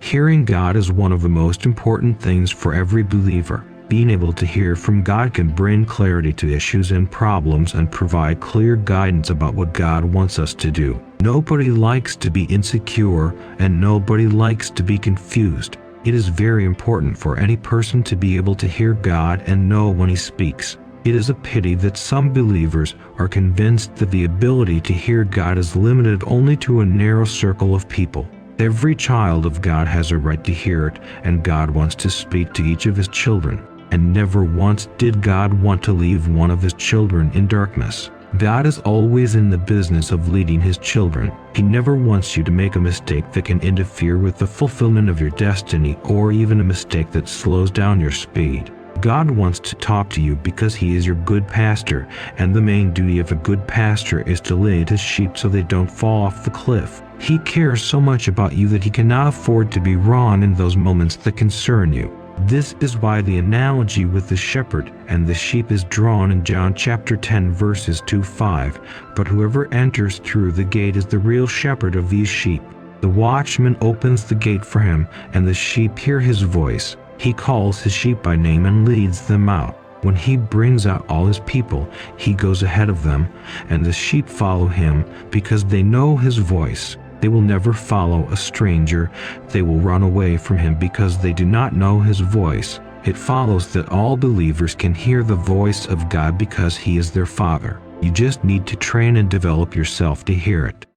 Hearing God is one of the most important things for every believer. Being able to hear from God can bring clarity to issues and problems and provide clear guidance about what God wants us to do. Nobody likes to be insecure, and nobody likes to be confused. It is very important for any person to be able to hear God and know when He speaks. It is a pity that some believers are convinced that the ability to hear God is limited only to a narrow circle of people. Every child of God has a right to hear it, and God wants to speak to each of His children. And never once did God want to leave one of His children in darkness. God is always in the business of leading His children. He never wants you to make a mistake that can interfere with the fulfillment of your destiny, or even a mistake that slows down your speed. God wants to talk to you because He is your good pastor, and the main duty of a good pastor is to lead His sheep so they don't fall off the cliff. He cares so much about you that He cannot afford to be wrong in those moments that concern you. This is why the analogy with the shepherd and the sheep is drawn in John chapter 10 verses 2-5. But whoever enters through the gate is the real shepherd of these sheep. The watchman opens the gate for him, and the sheep hear his voice. He calls his sheep by name and leads them out. When He brings out all His people, He goes ahead of them, and the sheep follow Him because they know His voice. They will never follow a stranger. They will run away from him because they do not know His voice. It follows that all believers can hear the voice of God because He is their Father. You just need to train and develop yourself to hear it.